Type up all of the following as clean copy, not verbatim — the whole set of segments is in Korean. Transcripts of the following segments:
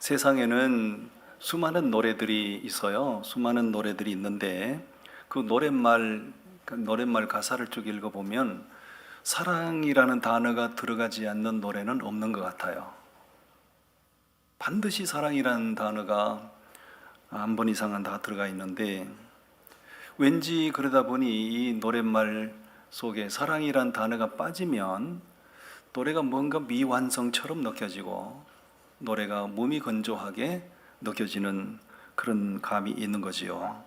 세상에는 수많은 노래들이 있어요. 수많은 노래들이 있는데 그 노랫말 가사를 쭉 읽어보면 사랑이라는 단어가 들어가지 않는 노래는 없는 것 같아요. 반드시 사랑이라는 단어가 한 번 이상은 다 들어가 있는데 왠지 그러다 보니 이 노랫말 속에 사랑이라는 단어가 빠지면 노래가 뭔가 미완성처럼 느껴지고 노래가 무미건조하게 느껴지는 그런 감이 있는 거지요.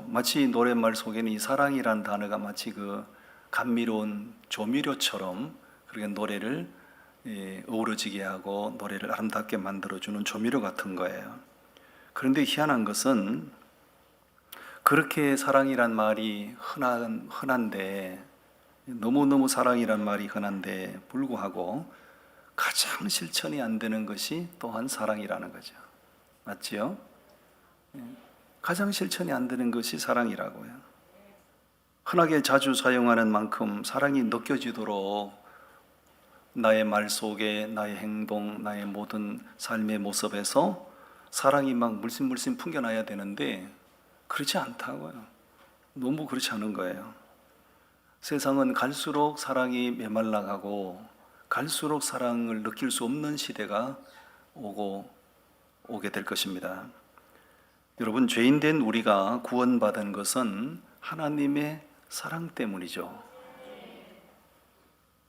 마치 노랫말 속에는 이 사랑이란 단어가 마치 그 감미로운 조미료처럼 그렇게 노래를 어우러지게 하고 노래를 아름답게 만들어주는 조미료 같은 거예요. 그런데 희한한 것은 그렇게 사랑이란 말이 흔한데 너무너무 사랑이란 말이 흔한데 불구하고 가장 실천이 안 되는 것이 또한 사랑이라는 거죠. 맞지요? 가장 실천이 안 되는 것이 사랑이라고요. 흔하게 자주 사용하는 만큼 사랑이 느껴지도록 나의 말 속에 나의 행동, 나의 모든 삶의 모습에서 사랑이 막 물씬 풍겨나야 되는데 그렇지 않다고요. 너무 그렇지 않은 거예요. 세상은 갈수록 사랑이 메말라가고 갈수록 사랑을 느낄 수 없는 시대가 오게 될 것입니다. 여러분, 죄인된 우리가 구원받은 것은 하나님의 사랑 때문이죠.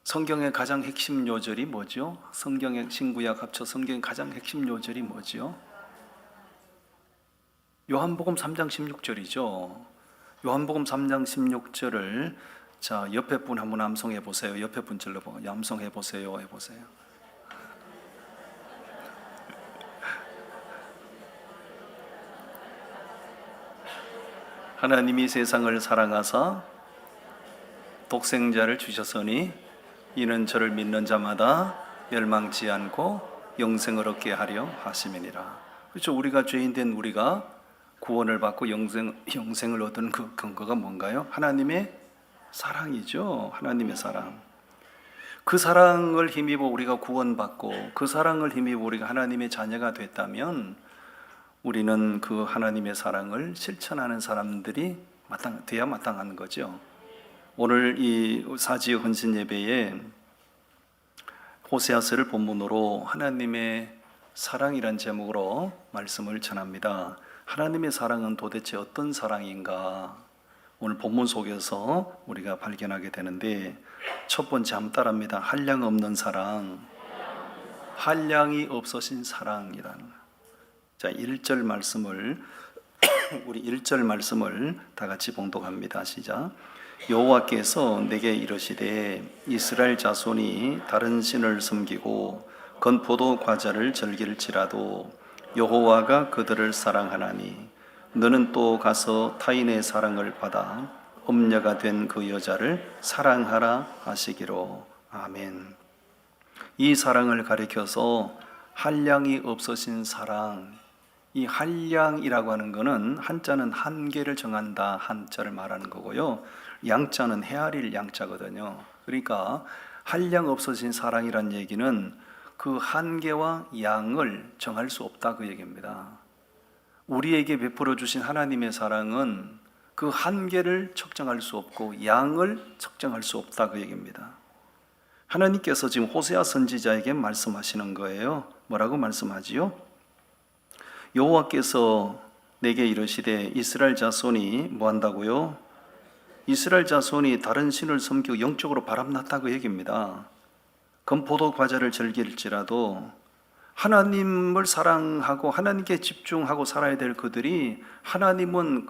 성경의 가장 핵심 요절이 뭐죠? 성경의 신구약 합쳐 성경의 가장 핵심 요절이 뭐죠? 요한복음 3장 16절이죠. 요한복음 3장 16절을 자, 옆에 분 한번 암송해 보세요. 옆에 분 질러보고 암송해 보세요. 해보세요. 하나님이 세상을 사랑하사 독생자를 주셨으니 이는 저를 믿는 자마다 멸망치 않고 영생을 얻게 하려 하심이니라. 그렇죠. 우리가 죄인된 우리가 구원을 받고 영생을 얻은 그 근거가 뭔가요? 하나님의 사랑이죠. 하나님의 사랑. 그 사랑을 힘입어 우리가 구원받고 그 사랑을 힘입어 우리가 하나님의 자녀가 됐다면 우리는 그 하나님의 사랑을 실천하는 사람들이 돼야 마땅한 거죠. 오늘 이 사지의 헌신 예배에 호세아서를 본문으로 하나님의 사랑이란 제목으로 말씀을 전합니다. 하나님의 사랑은 도대체 어떤 사랑인가? 오늘 본문 속에서 우리가 발견하게 되는데 첫 번째 한번 따라합니다. 한량 없는 사랑, 한량이 없어진 사랑이라는 거예요. 자, 1절 말씀을 우리 1절 말씀을 다 같이 봉독합니다. 시작. 여호와께서 내게 이르시되 이스라엘 자손이 다른 신을 섬기고 건포도 과자를 즐길지라도 여호와가 그들을 사랑하나니 너는 또 가서 타인의 사랑을 받아 음녀가 된 그 여자를 사랑하라 하시기로. 아멘. 이 사랑을 가리켜서 한량이 없어진 사랑, 이 한량이라고 하는 것은 한자는 한계를 정한다 한자를 말하는 거고요, 양자는 헤아릴 양자거든요. 그러니까 한량 없어진 사랑이란 얘기는 그 한계와 양을 정할 수 없다 그 얘기입니다. 우리에게 베풀어 주신 하나님의 사랑은 그 한계를 측정할 수 없고 양을 측정할 수 없다 그 얘기입니다. 하나님께서 지금 호세아 선지자에게 말씀하시는 거예요. 뭐라고 말씀하지요? 여호와께서 내게 이르시되 이스라엘 자손이 뭐 한다고요? 이스라엘 자손이 다른 신을 섬기고 영적으로 바람났다고 얘기입니다. 건포도 과자를 즐길지라도 하나님을 사랑하고 하나님께 집중하고 살아야 될 그들이 하나님은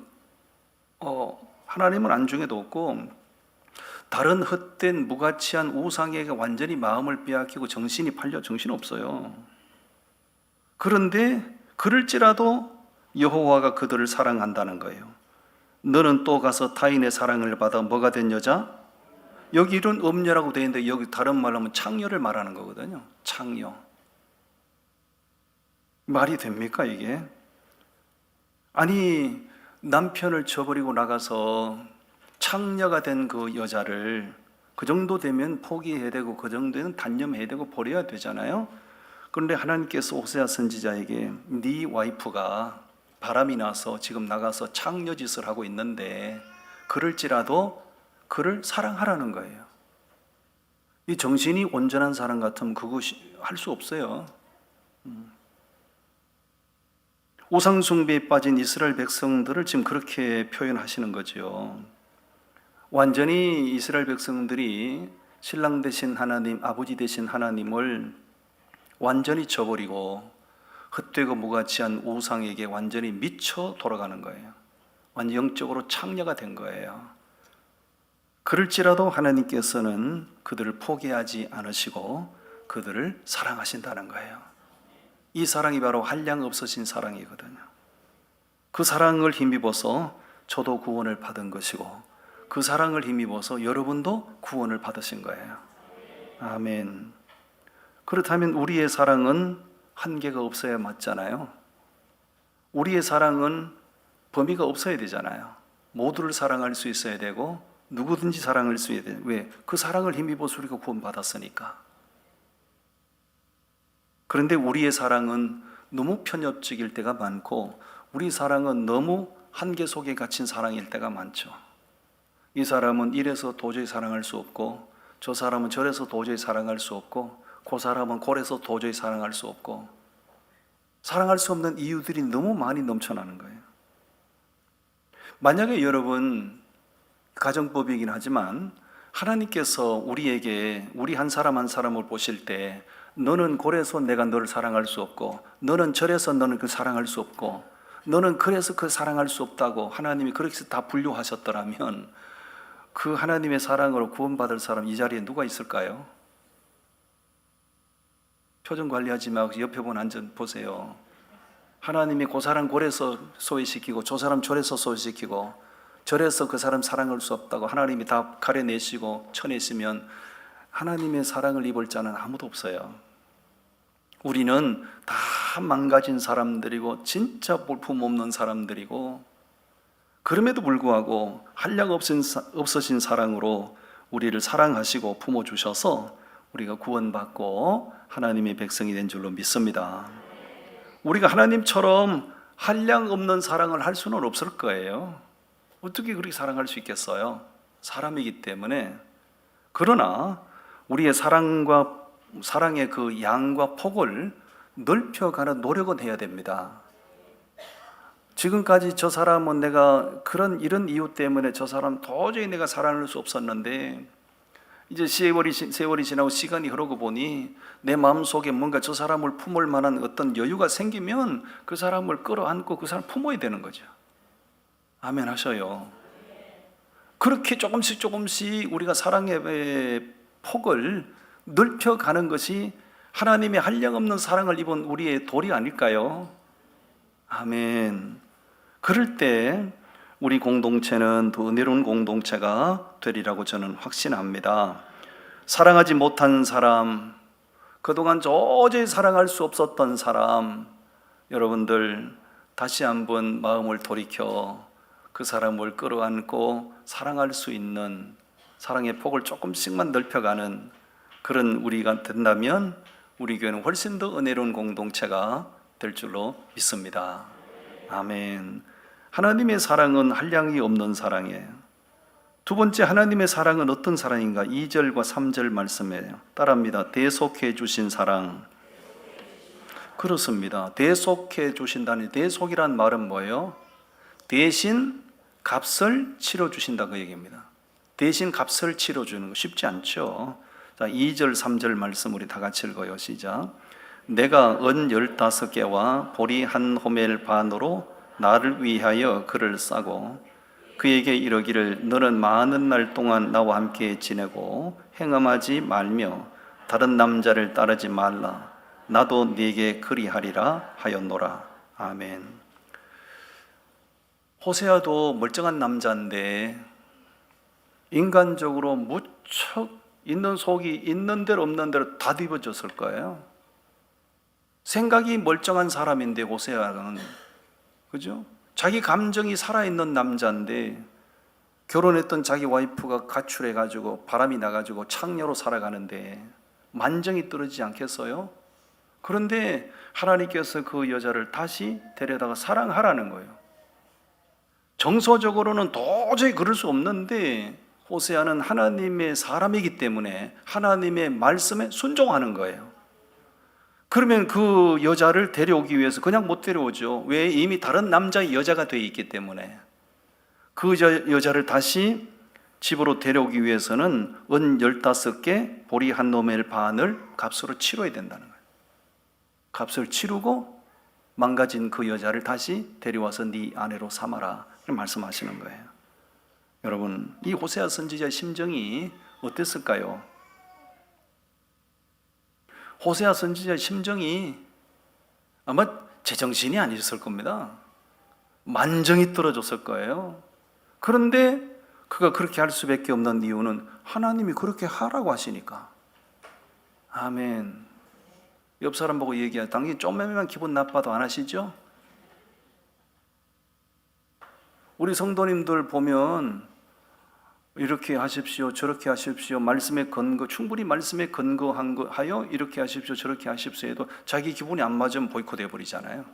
안중에도 없고 다른 헛된 무가치한 우상에게 완전히 마음을 빼앗기고 정신이 팔려 정신없어요. 그런데 그럴지라도 여호와가 그들을 사랑한다는 거예요. 너는 또 가서 타인의 사랑을 받아 뭐가 된 여자? 여기 이런 음녀라고 되어 있는데 여기 다른 말로 하면 창녀를 말하는 거거든요. 창녀. 말이 됩니까 이게? 아니 남편을 저버리고 나가서 창녀가 된 그 여자를 그 정도 되면 포기해야 되고 그 정도는 단념해야 되고 버려야 되잖아요. 그런데 하나님께서 호세아 선지자에게 네 와이프가 바람이 나서 지금 나가서 창녀짓을 하고 있는데 그럴지라도 그를 사랑하라는 거예요. 이 정신이 온전한 사람 같으면 그것이 할 수 없어요. 우상 숭배에 빠진 이스라엘 백성들을 지금 그렇게 표현하시는 거죠. 완전히 이스라엘 백성들이 신랑 되신 하나님, 아버지 되신 하나님을 완전히 저버리고 헛되고 무가치한 우상에게 완전히 미쳐 돌아가는 거예요. 완전 영적으로 창녀가 된 거예요. 그럴지라도 하나님께서는 그들을 포기하지 않으시고 그들을 사랑하신다는 거예요. 이 사랑이 바로 한량 없으신 사랑이거든요. 그 사랑을 힘입어서 저도 구원을 받은 것이고 그 사랑을 힘입어서 여러분도 구원을 받으신 거예요. 아멘. 그렇다면 우리의 사랑은 한계가 없어야 맞잖아요. 우리의 사랑은 범위가 없어야 되잖아요. 모두를 사랑할 수 있어야 되고 누구든지 사랑할 수 있어야 돼요. 왜? 그 사랑을 힘입어서 우리가 구원받았으니까. 그런데 우리의 사랑은 너무 편협적일 때가 많고 우리 사랑은 너무 한계 속에 갇힌 사랑일 때가 많죠. 이 사람은 이래서 도저히 사랑할 수 없고 저 사람은 저래서 도저히 사랑할 수 없고 그 사람은 고래서 도저히 사랑할 수 없고 사랑할 수 없는 이유들이 너무 많이 넘쳐나는 거예요. 만약에 여러분 가정법이긴 하지만 하나님께서 우리에게 우리 한 사람 한 사람을 보실 때 너는 고래서 내가 너를 사랑할 수 없고 너는 저래서 너는 그 사랑할 수 없고 너는 그래서 그 사랑할 수 없다고 하나님이 그렇게 해서 다 분류하셨더라면 그 하나님의 사랑으로 구원받을 사람 이 자리에 누가 있을까요? 표정 관리하지 말고 옆에 분 앉아 보세요. 하나님이 그 사람 고래서 소외시키고 저 사람 저래서 소외시키고 저래서 그 사람 사랑할 수 없다고 하나님이 다 가려내시고 쳐내시면 하나님의 사랑을 입을 자는 아무도 없어요. 우리는 다 망가진 사람들이고 진짜 볼품 없는 사람들이고 그럼에도 불구하고 한량 없으신 사랑으로 우리를 사랑하시고 품어주셔서 우리가 구원받고 하나님의 백성이 된 줄로 믿습니다. 우리가 하나님처럼 한량 없는 사랑을 할 수는 없을 거예요. 어떻게 그렇게 사랑할 수 있겠어요? 사람이기 때문에. 그러나 우리의 사랑의 그 양과 폭을 넓혀가는 노력은 해야 됩니다. 지금까지 저 사람은 내가 이런 이유 때문에 저 사람 도저히 내가 사랑할 수 없었는데 이제 세월이 지나고 시간이 흐르고 보니 내 마음속에 뭔가 저 사람을 품을 만한 어떤 여유가 생기면 그 사람을 끌어안고 그 사람을 품어야 되는 거죠. 아멘 하셔요. 그렇게 조금씩 우리가 사랑의 폭을 넓혀가는 것이 하나님의 한량없는 사랑을 입은 우리의 도리 아닐까요? 아멘. 그럴 때 우리 공동체는 더 은혜로운 공동체가 되리라고 저는 확신합니다. 사랑하지 못한 사람, 그동안 도저히 사랑할 수 없었던 사람, 여러분들 다시 한번 마음을 돌이켜 그 사람을 끌어안고 사랑할 수 있는 사랑의 폭을 조금씩만 넓혀가는 그런 우리가 된다면 우리 교회는 훨씬 더 은혜로운 공동체가 될 줄로 믿습니다. 아멘. 하나님의 사랑은 한량이 없는 사랑이에요. 두 번째, 하나님의 사랑은 어떤 사랑인가? 2절과 3절 말씀이에요. 따라합니다. 대속해 주신 사랑. 그렇습니다. 대속해 주신다니, 대속이란 말은 뭐예요? 대신 값을 치러 주신다 그 얘기입니다. 대신 값을 치러 주는 거 쉽지 않죠. 자, 2절 3절 말씀 우리 다 같이 읽어요. 시작. 내가 은 15개와 보리 한 호멜 반으로 나를 위하여 그를 싸고 그에게 이르기를 너는 많은 날 동안 나와 함께 지내고 행음하지 말며 다른 남자를 따르지 말라. 나도 네게 그리하리라 하였노라. 아멘. 호세아도 멀쩡한 남자인데 인간적으로 무척 있는 속이 있는 대로 없는 대로 다 뒤집어졌을 거예요. 생각이 멀쩡한 사람인데 호세아는, 그죠? 자기 감정이 살아있는 남자인데 결혼했던 자기 와이프가 가출해가지고 바람이 나가지고 창녀로 살아가는데 만정이 떨어지지 않겠어요? 그런데 하나님께서 그 여자를 다시 데려다가 사랑하라는 거예요. 정서적으로는 도저히 그럴 수 없는데 호세아는 하나님의 사람이기 때문에 하나님의 말씀에 순종하는 거예요. 그러면 그 여자를 데려오기 위해서 그냥 못 데려오죠. 왜? 이미 다른 남자의 여자가 되어 있기 때문에. 그 여자를 다시 집으로 데려오기 위해서는 은 15개, 보리 한 노멜 반을 값으로 치러야 된다는 거예요. 값을 치르고 망가진 그 여자를 다시 데려와서 네 아내로 삼아라, 이렇게 말씀하시는 거예요. 여러분, 이 호세아 선지자의 심정이 어땠을까요? 호세아 선지자의 심정이 아마 제정신이 아니었을 겁니다. 만정이 떨어졌을 거예요. 그런데 그가 그렇게 할 수밖에 없는 이유는 하나님이 그렇게 하라고 하시니까. 아멘. 옆 사람 보고 얘기해. 당연히 좀만 기분 나빠도 안 하시죠? 우리 성도님들 보면 이렇게 하십시오, 저렇게 하십시오, 말씀에 근거, 충분히 말씀에 근거한 거 하여 이렇게 하십시오, 저렇게 하십시오 해도 자기 기분이 안 맞으면 보이콧해 버리잖아요.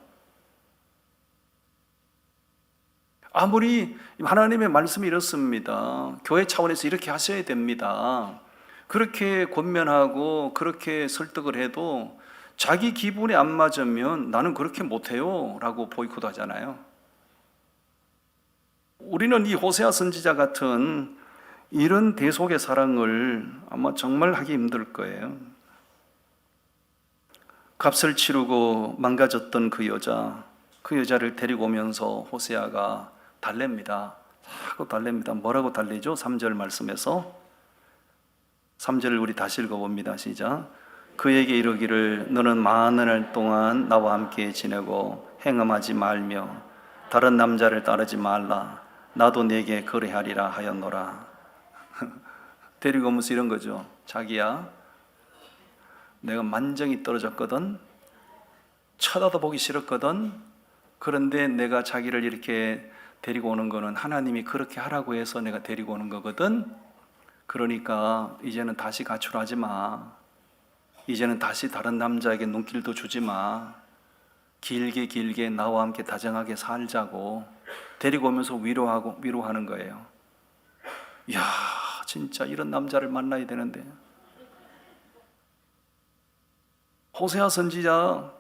아무리 하나님의 말씀이 이렇습니다, 교회 차원에서 이렇게 하셔야 됩니다, 그렇게 권면하고 그렇게 설득을 해도 자기 기분에 안 맞으면 나는 그렇게 못해요 라고 보이콧 하잖아요. 우리는 이 호세아 선지자 같은 이런 대속의 사랑을 아마 정말 하기 힘들 거예요. 값을 치르고 망가졌던 그 여자를 데리고 오면서 호세아가 달랩니다. 자꾸 달랩니다. 뭐라고 달래죠? 3절 말씀에서 3절을 우리 다시 읽어봅니다. 시작. 그에게 이르기를 너는 많은 날 동안 나와 함께 지내고 행음하지 말며 다른 남자를 따르지 말라. 나도 네게 그래하리라 하였노라. 데리고 오면서 이런 거죠. 자기야, 내가 만정이 떨어졌거든, 쳐다도 보기 싫었거든, 그런데 내가 자기를 이렇게 데리고 오는 거는 하나님이 그렇게 하라고 해서 내가 데리고 오는 거거든. 그러니까 이제는 다시 가출하지 마. 이제는 다시 다른 남자에게 눈길도 주지 마. 길게 나와 함께 다정하게 살자고 데리고 오면서 위로하는 거예요. 이야, 진짜 이런 남자를 만나야 되는데. 호세아 선지자,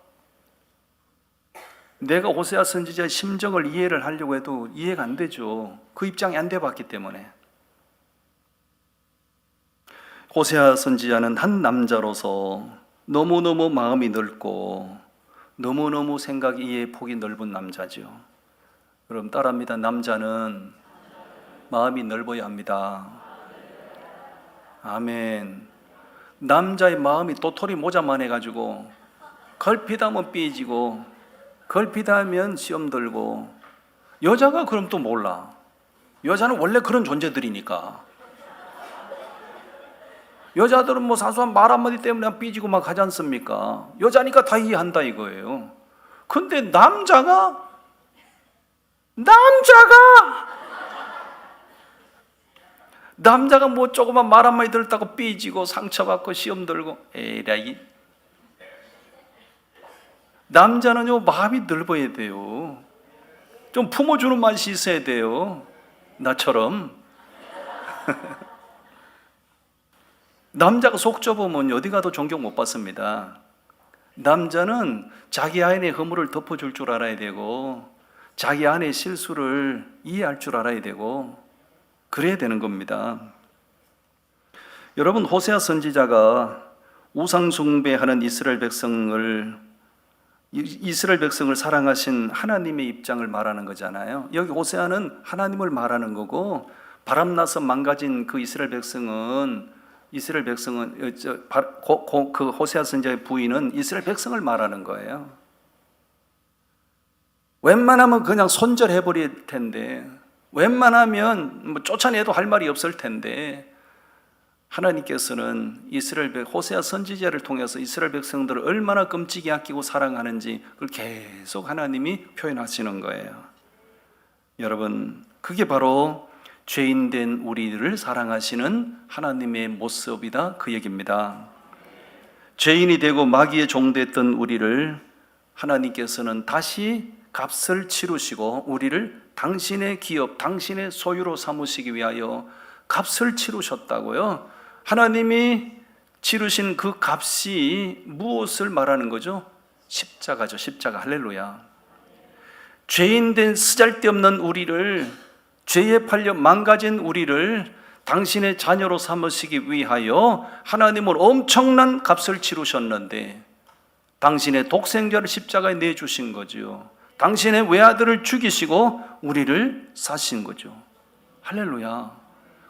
내가 호세아 선지자의 심정을 이해를 하려고 해도 이해가 안 되죠. 그 입장이 안 돼 봤기 때문에. 호세아 선지자는 한 남자로서 너무너무 마음이 넓고 너무너무 생각 이해 폭이 넓은 남자죠. 그럼 따라합니다. 남자는 마음이 넓어야 합니다. 아멘. 남자의 마음이 도토리 모자만 해가지고 걸핏하면 삐지고 걸핏하면 시험 들고, 여자가 그럼 또 몰라. 여자는 원래 그런 존재들이니까. 여자들은 뭐 사소한 말 한마디 때문에 삐지고 막 하지 않습니까? 여자니까 다 이해한다 이거예요. 근데 남자가 뭐 조그만 말 한마디 들었다고 삐지고 상처받고 시험 들고, 에라이. 남자는요, 마음이 넓어야 돼요. 좀 품어주는 맛이 있어야 돼요. 나처럼. 남자가 속 좁으면 어디 가도 존경 못 받습니다. 남자는 자기 아내의 허물을 덮어줄 줄 알아야 되고, 자기 아내의 실수를 이해할 줄 알아야 되고, 그래야 되는 겁니다. 여러분, 호세아 선지자가 우상 숭배하는 이스라엘 백성을 사랑하신 하나님의 입장을 말하는 거잖아요. 여기 호세아는 하나님을 말하는 거고, 바람나서 망가진 그 이스라엘 백성은 그 호세아 선지자의 부인은 이스라엘 백성을 말하는 거예요. 웬만하면 그냥 손절해 버릴 텐데, 웬만하면 뭐 쫓아내도 할 말이 없을 텐데, 하나님께서는 호세아 선지자를 통해서 이스라엘 백성들을 얼마나 끔찍이 아끼고 사랑하는지 그걸 계속 하나님이 표현하시는 거예요. 여러분, 그게 바로 죄인된 우리를 사랑하시는 하나님의 모습이다, 그 얘기입니다. 죄인이 되고 마귀의 종됐던 우리를 하나님께서는 다시 값을 치르시고 우리를 당신의 기업, 당신의 소유로 삼으시기 위하여 값을 치르셨다고요. 하나님이 치르신 그 값이 무엇을 말하는 거죠? 십자가죠. 십자가. 할렐루야. 죄인된 쓰잘데없는 우리를, 죄에 팔려 망가진 우리를 당신의 자녀로 삼으시기 위하여 하나님은 엄청난 값을 치르셨는데 당신의 독생자를 십자가에 내주신 거죠. 당신의 외아들을 죽이시고 우리를 사신 거죠. 할렐루야.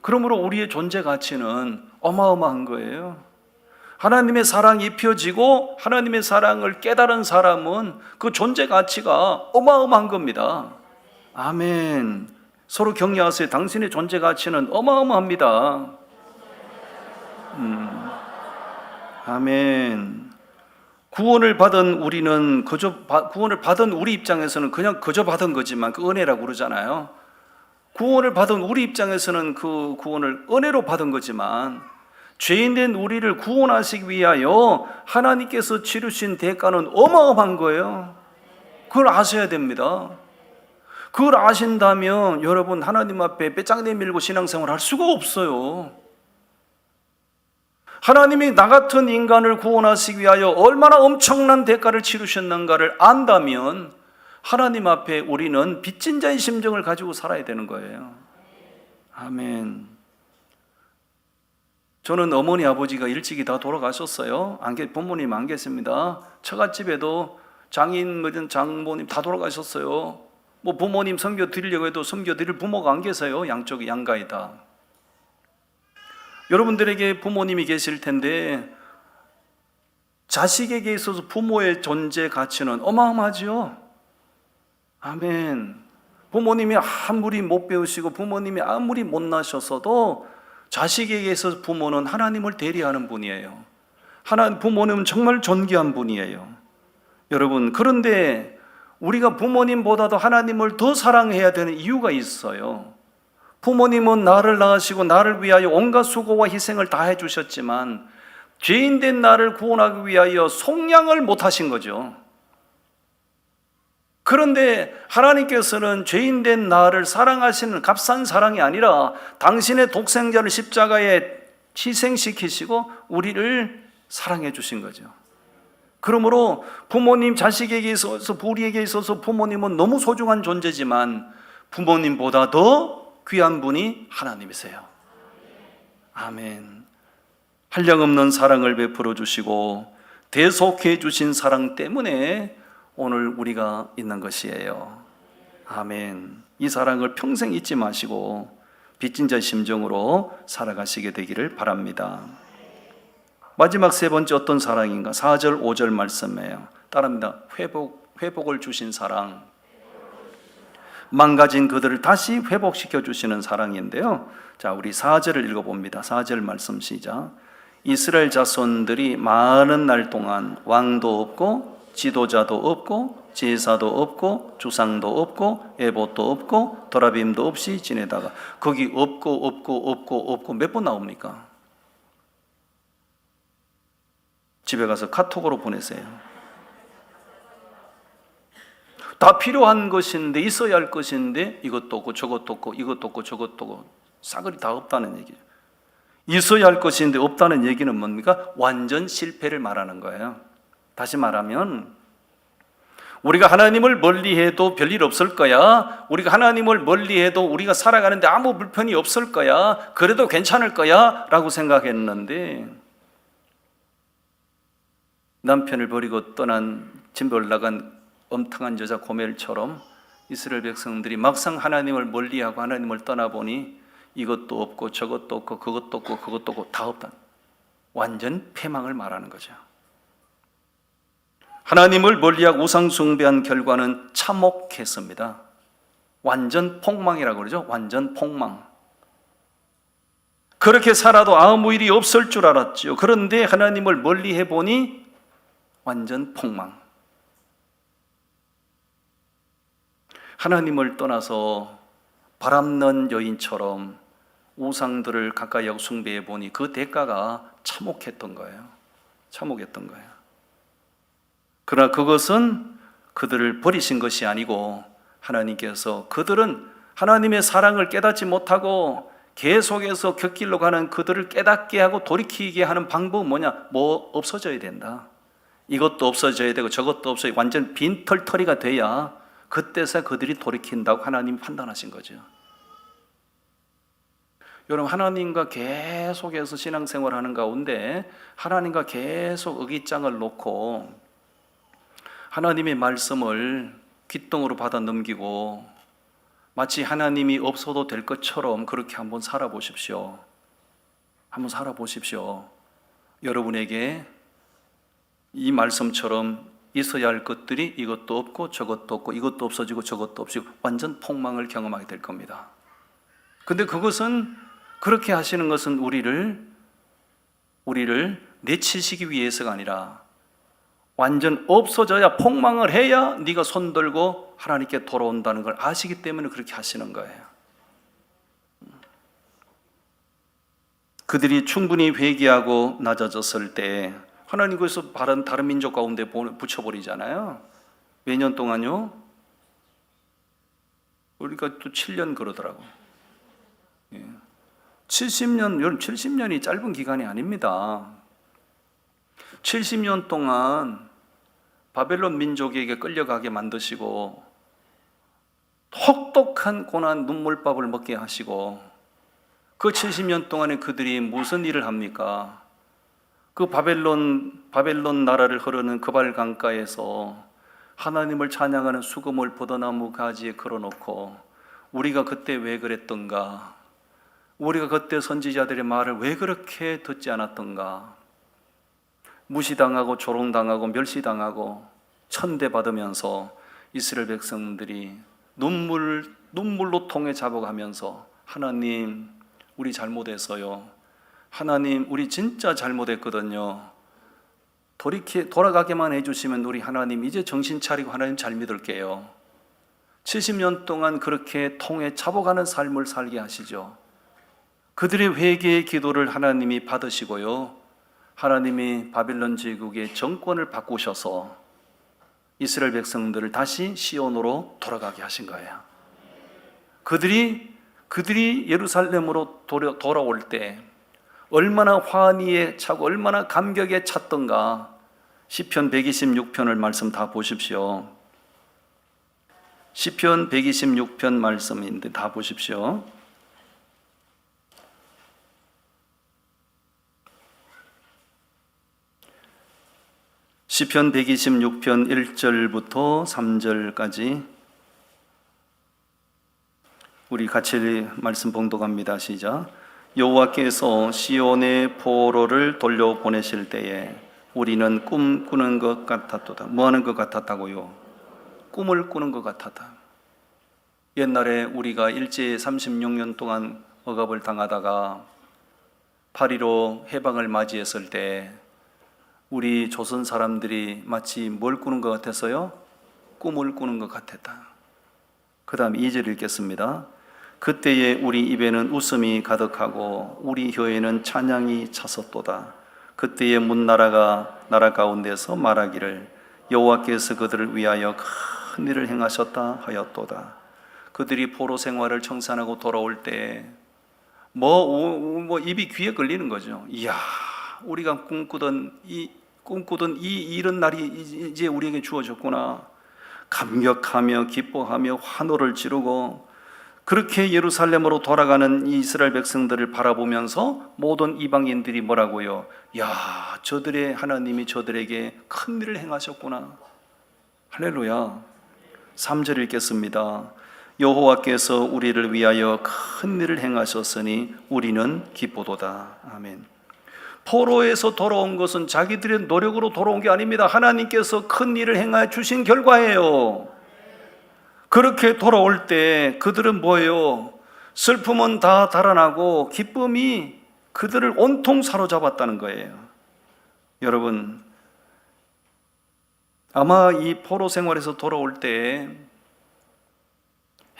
그러므로 우리의 존재 가치는 어마어마한 거예요. 하나님의 사랑이 입혀지고 하나님의 사랑을 깨달은 사람은 그 존재 가치가 어마어마한 겁니다. 아멘. 서로 격려하세요. 당신의 존재 가치는 어마어마합니다. 아멘. 구원을 받은 우리는 구원을 받은 우리 입장에서는 그냥 그저 받은 거지만 그 은혜라고 그러잖아요. 구원을 받은 우리 입장에서는 그 구원을 은혜로 받은 거지만 죄인된 우리를 구원하시기 위하여 하나님께서 치르신 대가는 어마어마한 거예요. 그걸 아셔야 됩니다. 그걸 아신다면 여러분 하나님 앞에 빼짝 내밀고 신앙생활 할 수가 없어요. 하나님이 나 같은 인간을 구원하시기 위하여 얼마나 엄청난 대가를 치르셨는가를 안다면 하나님 앞에 우리는 빚진 자의 심정을 가지고 살아야 되는 거예요. 아멘. 저는 어머니 아버지가 일찍이 다 돌아가셨어요. 부모님 안 계십니다. 처갓집에도 장인, 장모님 다 돌아가셨어요. 뭐 부모님 섬겨 드리려고 해도 섬겨 드릴 부모가 안 계세요. 양쪽이 양가에 다. 여러분들에게 부모님이 계실 텐데 자식에게 있어서 부모의 존재 가치는 어마어마하죠. 아멘. 부모님이 아무리 못 배우시고 부모님이 아무리 못나셨어도 자식에게 있어서 부모는 하나님을 대리하는 분이에요. 부모님은 정말 존귀한 분이에요. 여러분, 그런데 우리가 부모님보다도 하나님을 더 사랑해야 되는 이유가 있어요. 부모님은 나를 낳으시고 나를 위하여 온갖 수고와 희생을 다 해주셨지만 죄인된 나를 구원하기 위하여 속량을 못하신 거죠. 그런데 하나님께서는 죄인된 나를 사랑하시는 값싼 사랑이 아니라 당신의 독생자를 십자가에 희생시키시고 우리를 사랑해 주신 거죠. 그러므로 부모님, 자식에게 있어서, 우리에게 있어서 부모님은 너무 소중한 존재지만 부모님보다 더 귀한 분이 하나님이세요. 아멘. 한량없는 사랑을 베풀어 주시고 대속해 주신 사랑 때문에 오늘 우리가 있는 것이에요. 아멘. 이 사랑을 평생 잊지 마시고 빚진 자의 심정으로 살아가시게 되기를 바랍니다. 마지막 세 번째 어떤 사랑인가? 4절 5절 말씀이에요. 따라합니다. 회복을 주신 사랑. 망가진 그들을 다시 회복시켜 주시는 사랑인데요. 자, 우리 4절을 읽어봅니다. 4절 말씀 시작. 이스라엘 자손들이 많은 날 동안 왕도 없고 지도자도 없고 제사도 없고 주상도 없고 에봇도 없고 도라빔도 없이 지내다가, 거기 없고 몇 번 나옵니까? 집에 가서 카톡으로 보내세요. 다 필요한 것인데, 있어야 할 것인데 이것도 없고 저것도 없고 이것도 없고 저것도 없고 싸그리 다 없다는 얘기예요. 있어야 할 것인데 없다는 얘기는 뭡니까? 완전 실패를 말하는 거예요. 다시 말하면 우리가 하나님을 멀리해도 별일 없을 거야. 우리가 하나님을 멀리해도 우리가 살아가는데 아무 불편이 없을 거야. 그래도 괜찮을 거야 라고 생각했는데, 남편을 버리고 떠난 집에 올라간 엄탕한 여자 고멜처럼 이스라엘 백성들이 막상 하나님을 멀리하고 하나님을 떠나보니 이것도 없고 저것도 없고 그것도 없고 그것도 없고 다 없다. 완전 패망을 말하는 거죠. 하나님을 멀리하고 우상 숭배한 결과는 참혹했습니다. 완전 폭망이라고 그러죠. 완전 폭망. 그렇게 살아도 아무 일이 없을 줄 알았죠. 그런데 하나님을 멀리해 보니 완전 폭망. 하나님을 떠나서 바람난 여인처럼 우상들을 가까이 하고 숭배해 보니 그 대가가 참혹했던 거예요. 참혹했던 거예요. 그러나 그것은 그들을 버리신 것이 아니고 하나님께서 그들은 하나님의 사랑을 깨닫지 못하고 계속해서 곁길로 가는 그들을 깨닫게 하고 돌이키게 하는 방법은 뭐냐? 뭐 없어져야 된다. 이것도 없어져야 되고 저것도 없어야 완전 빈털터리가 돼야 그때서 그들이 돌이킨다고 하나님이 판단하신 거죠. 여러분, 하나님과 계속해서 신앙생활하는 가운데 하나님과 계속 의기장을 놓고 하나님의 말씀을 귓등으로 받아 넘기고 마치 하나님이 없어도 될 것처럼 그렇게 한번 살아보십시오. 한번 살아보십시오. 여러분에게 이 말씀처럼 있어야 할 것들이 이것도 없고 저것도 없고 이것도 없어지고 저것도 없어지고 완전 폭망을 경험하게 될 겁니다. 근데 그것은 그렇게 하시는 것은 우리를 내치시기 위해서가 아니라 완전 없어져야 폭망을 해야 네가 손들고 하나님께 돌아온다는 걸 아시기 때문에 그렇게 하시는 거예요. 그들이 충분히 회개하고 낮아졌을 때 하나님 거기서 다른 민족 가운데 붙여버리잖아요. 몇 년 동안요? 우리가 또 7년 그러더라고. 70년, 여러분 70년이 짧은 기간이 아닙니다. 70년 동안 바벨론 민족에게 끌려가게 만드시고 혹독한 고난 눈물밥을 먹게 하시고 그 70년 동안에 그들이 무슨 일을 합니까? 그 바벨론 나라를 흐르는 그발 강가에서 하나님을 찬양하는 수금을 포도나무 가지에 걸어놓고 우리가 그때 왜 그랬던가? 우리가 그때 선지자들의 말을 왜 그렇게 듣지 않았던가? 무시당하고 조롱당하고 멸시당하고 천대받으면서 이스라엘 백성들이 눈물로 통해 잡아가면서 하나님 우리 잘못했어요. 하나님 우리 진짜 잘못했거든요. 돌아가게만 해주시면 우리 하나님 이제 정신 차리고 하나님 잘 믿을게요. 70년 동안 그렇게 통해 잡아가는 삶을 살게 하시죠. 그들의 회개의 기도를 하나님이 받으시고요, 하나님이 바빌론 제국의 정권을 바꾸셔서 이스라엘 백성들을 다시 시온으로 돌아가게 하신 거예요. 그들이 예루살렘으로 돌아올 때 얼마나 환희에 차고 얼마나 감격에 찼던가. 시편 126편을 말씀 다 보십시오. 시편 126편 말씀인데 다 보십시오. 시편 126편 1절부터 3절까지 우리 같이 말씀 봉독합니다. 시작. 여호와께서 시온의 포로를 돌려보내실 때에 우리는 꿈꾸는 것 같았도다. 뭐 하는 것 같았다고요? 꿈을 꾸는 것 같았다. 옛날에 우리가 일제 36년 동안 억압을 당하다가 8.15 해방을 맞이했을 때 우리 조선 사람들이 마치 뭘 꾸는 것 같았어요? 꿈을 꾸는 것 같았다. 그 다음 2절 읽겠습니다. 그때에 우리 입에는 웃음이 가득하고 우리 혀에는 찬양이 찼었도다. 그때에 문나라가 나라 가운데서 말하기를 여호와께서 그들을 위하여 큰 일을 행하셨다 하였도다. 그들이 포로 생활을 청산하고 돌아올 때 입이 귀에 걸리는 거죠. 이야, 우리가 꿈꾸던 이 이런 날이 이제 우리에게 주어졌구나. 감격하며 기뻐하며 환호를 지르고 그렇게 예루살렘으로 돌아가는 이스라엘 백성들을 바라보면서 모든 이방인들이 뭐라고요? 야, 저들의 하나님이 저들에게 큰 일을 행하셨구나. 할렐루야. 3절 읽겠습니다. 여호와께서 우리를 위하여 큰 일을 행하셨으니 우리는 기쁘도다. 아멘. 포로에서 돌아온 것은 자기들의 노력으로 돌아온 게 아닙니다. 하나님께서 큰 일을 행하여 주신 결과예요. 그렇게 돌아올 때 그들은 뭐예요? 슬픔은 다 달아나고 기쁨이 그들을 온통 사로잡았다는 거예요. 여러분, 아마 이 포로 생활에서 돌아올 때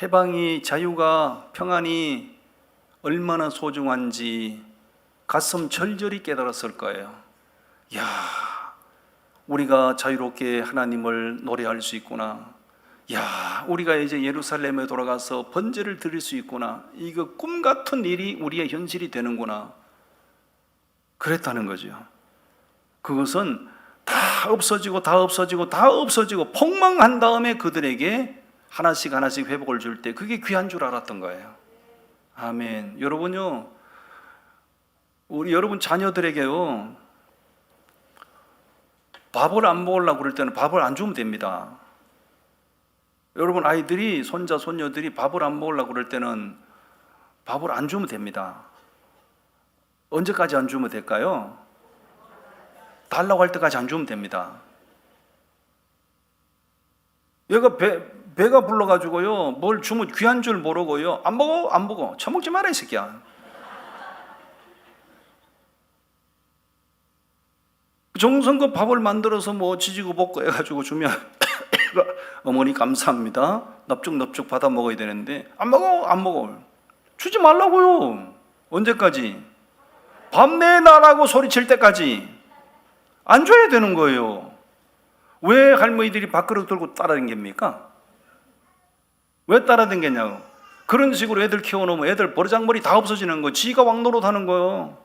해방이, 자유가, 평안이 얼마나 소중한지 가슴 절절히 깨달았을 거예요. 야, 우리가 자유롭게 하나님을 노래할 수 있구나. 야, 우리가 이제 예루살렘에 돌아가서 번제를 드릴 수 있구나. 이거 꿈 같은 일이 우리의 현실이 되는구나. 그랬다는 거죠. 그것은 다 없어지고 다 없어지고 다 없어지고 폭망한 다음에 그들에게 하나씩 하나씩 회복을 줄 때 그게 귀한 줄 알았던 거예요. 아멘. 여러분요, 우리 여러분 자녀들에게요, 밥을 안 먹으려고 그럴 때는 밥을 안 주면 됩니다. 여러분 아이들이, 손자, 손녀들이 밥을 안 먹으려고 그럴 때는 밥을 안 주면 됩니다. 언제까지 안 주면 될까요? 달라고 할 때까지 안 주면 됩니다. 얘가 배가 불러가지고요, 뭘 주면 귀한 줄 모르고요, 안 먹어, 안 먹어. 처먹지 마라, 이 새끼야. 정성껏 밥을 만들어서 뭐 지지고 볶고 해가지고 주면 어머니 감사합니다. 넙죽넙죽 받아 먹어야 되는데 안 먹어, 안 먹어. 주지 말라고요. 언제까지? 밥 내놔라고 소리칠 때까지 안 줘야 되는 거예요. 왜 할머니들이 밥그릇 들고 따라다닙니까? 왜 따라다니냐고. 그런 식으로 애들 키워놓으면 애들 버르장머리 다 없어지는 거, 지가 왕노릇 하는 거예요.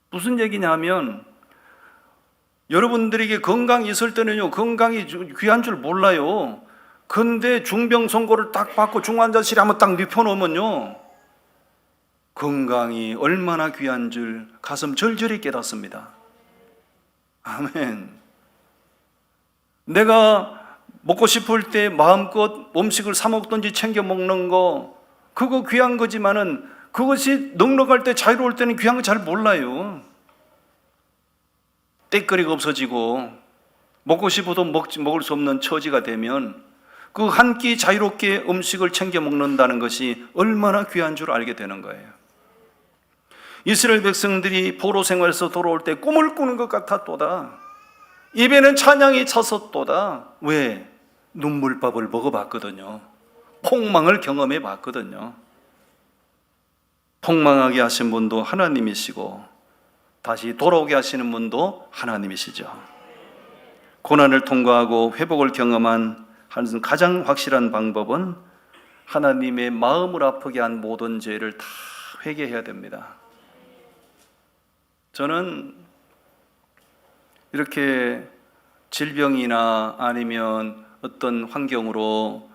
무슨 얘기냐 하면, 여러분들에게 건강이 있을 때는요, 건강이 귀한 줄 몰라요. 근데 중병 선고를 딱 받고 중환자실에 한번 딱 눕혀놓으면요, 건강이 얼마나 귀한 줄 가슴 절절히 깨닫습니다. 아멘. 내가 먹고 싶을 때 마음껏 음식을 사 먹든지 챙겨 먹는 거, 그거 귀한 거지만은 그것이 넉넉할 때, 자유로울 때는 귀한 거 잘 몰라요. 때거리가 없어지고 먹고 싶어도 먹을 수 없는 처지가 되면 그 한 끼 자유롭게 음식을 챙겨 먹는다는 것이 얼마나 귀한 줄 알게 되는 거예요. 이스라엘 백성들이 포로 생활에서 돌아올 때 꿈을 꾸는 것 같았도다. 입에는 찬양이 찼었도다. 왜? 눈물밥을 먹어봤거든요. 폭망을 경험해 봤거든요. 폭망하게 하신 분도 하나님이시고 다시 돌아오게 하시는 분도 하나님이시죠. 고난을 통과하고 회복을 경험한 가장 확실한 방법은 하나님의 마음을 아프게 한 모든 죄를 다 회개해야 됩니다. 저는 이렇게 질병이나 아니면 어떤 환경으로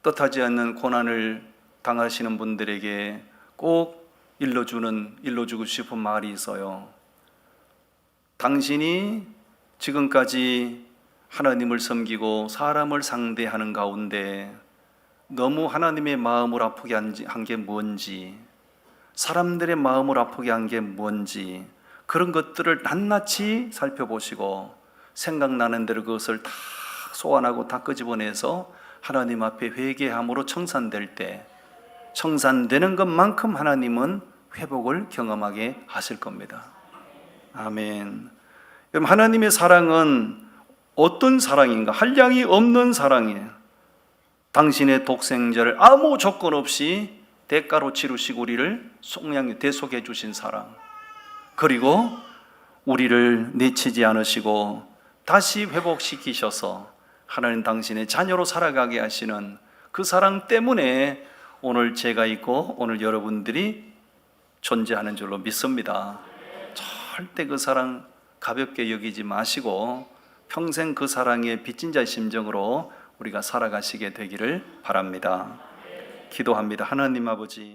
뜻하지 않는 고난을 당하시는 분들에게 꼭 일러주고 싶은 말이 있어요. 당신이 지금까지 하나님을 섬기고 사람을 상대하는 가운데 너무 하나님의 마음을 아프게 한 게 뭔지, 사람들의 마음을 아프게 한 게 뭔지, 그런 것들을 낱낱이 살펴보시고 생각나는 대로 그것을 다 소환하고 다 끄집어내서 하나님 앞에 회개함으로 청산될 때, 청산되는 것만큼 하나님은 회복을 경험하게 하실 겁니다. 아멘. 그럼 하나님의 사랑은 어떤 사랑인가? 한량이 없는 사랑이에요. 당신의 독생자를 아무 조건 없이 대가로 치르시고 우리를 대속해 주신 사랑, 그리고 우리를 내치지 않으시고 다시 회복시키셔서 하나님 당신의 자녀로 살아가게 하시는 그 사랑 때문에 오늘 제가 있고 오늘 여러분들이 존재하는 줄로 믿습니다. 절대 그 사랑 가볍게 여기지 마시고 평생 그 사랑의 빚진 자의 심정으로 우리가 살아가시게 되기를 바랍니다. 기도합니다. 하나님 아버지,